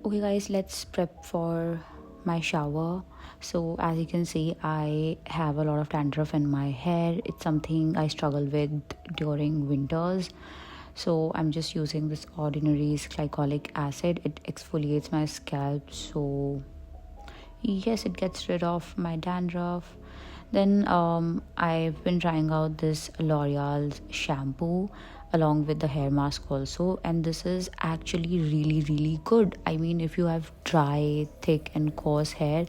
Okay guys, let's prep for my shower. So as you can see, I have a lot of dandruff in my hair. It's something I struggle with during winters. So I'm just using this ordinary glycolic acid. It exfoliates my scalp, so yes, it gets rid of my dandruff. Then I've been trying out this L'Oreal's shampoo along with the hair mask also, and this is actually really good. I mean, if you have dry, thick and coarse hair,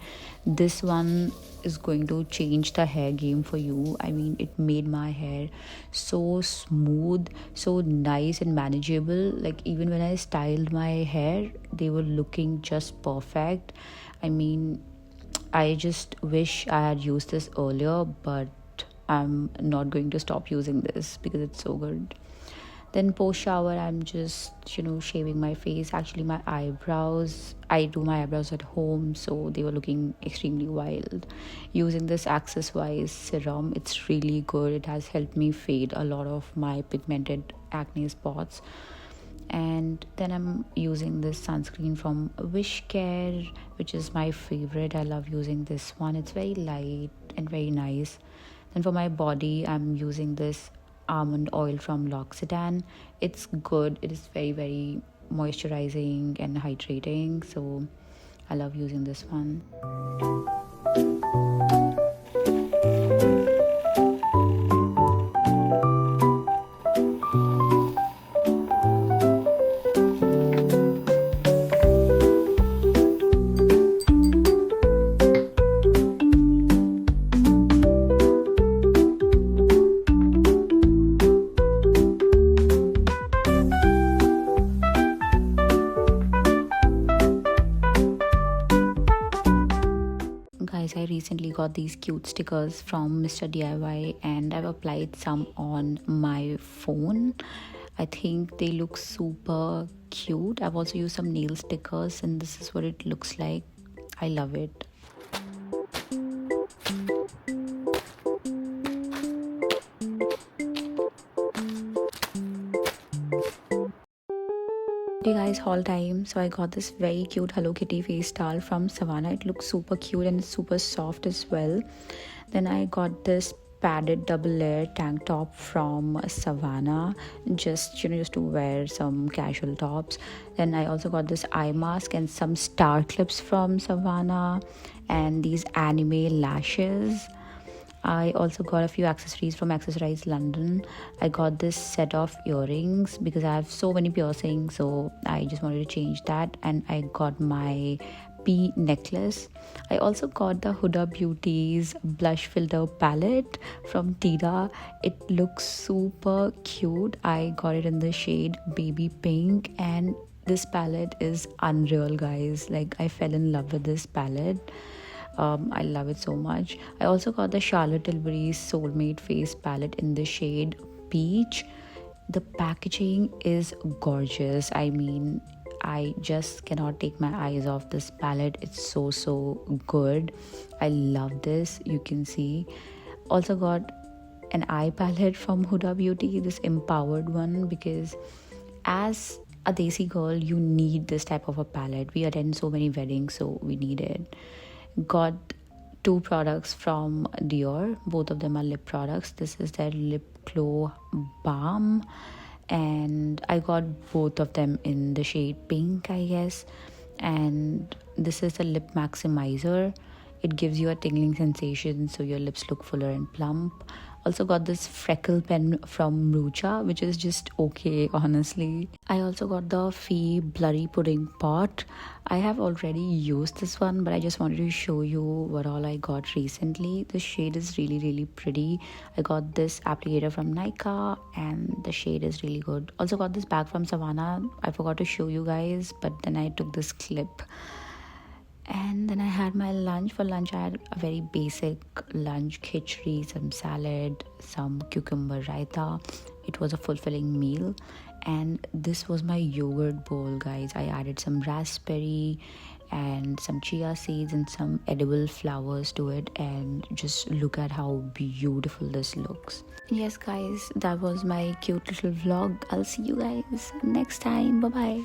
this one is going to change the hair game for you. I mean, it made my hair so smooth, so nice and manageable. Like, even when I styled my hair, they were looking just perfect. I mean, I just wish I had used this earlier, but I'm not going to stop using this because it's so good. Then post shower, I'm just, shaving my face. Actually, my eyebrows, I do my eyebrows at home, so they were looking extremely wild. Using this Access Wise serum, it's really good. It has helped me fade a lot of my pigmented acne spots. And then I'm using this sunscreen from WishCare, which is my favorite. I love using this one. It's very light and very nice. Then for my body, I'm using this almond oil from L'Occitane. It's good. It is very moisturizing and hydrating, so I love using this one. Guys, I recently got these cute stickers from Mr. DIY and I've applied some on my phone. I think they look super cute. I've also used some nail stickers and this is what it looks like. I love it. Hey guys, haul time. So I got this very cute Hello Kitty face towel from Savannah. It looks super cute and super soft as well. Then I got this padded double layer tank top from Savannah, just to wear some casual tops. Then I also got this eye mask and some star clips from Savannah and these anime lashes. I also got a few accessories from Accessorize London. I got this set of earrings because I have so many piercings, so I just wanted to change that. And I got my P necklace. I also got the Huda Beauty's blush filter palette from Tira. It looks super cute. I got it in the shade baby pink and this palette is unreal, guys. Like, I fell in love with this palette. I love it so much. I also got the Charlotte Tilbury's Soulmate Face palette in the shade Peach. The packaging is gorgeous. I mean, I just cannot take my eyes off this palette. It's so good. I love this. You can see. Also got an eye palette from Huda Beauty, this empowered one, because as a desi girl, you need this type of a palette. We attend so many weddings, so we need it. Got 2 products from Dior. Both of them are lip products. This is their lip glow balm and I got both of them in the shade pink, I guess. And this is the lip maximizer. It gives you a tingling sensation, so your lips look fuller and plump. Also got this freckle pen from Rucha, which is just okay, honestly. I also got the Fee Blurry Pudding Pot. I have already used this one, but I just wanted to show you what all I got recently. The shade is really pretty. I got this applicator from Nykaa and the shade is really good. Also got this bag from Savannah. I forgot to show you guys, but then I took this clip. And then I had my lunch. For lunch I had a very basic lunch: khichdi, some salad, some cucumber raita. It was a fulfilling meal. And this was my yogurt bowl, guys. I added some raspberry and some chia seeds and some edible flowers to it, and just look at how beautiful this looks. Yes guys, that was my cute little vlog. I'll see you guys next time. Bye bye.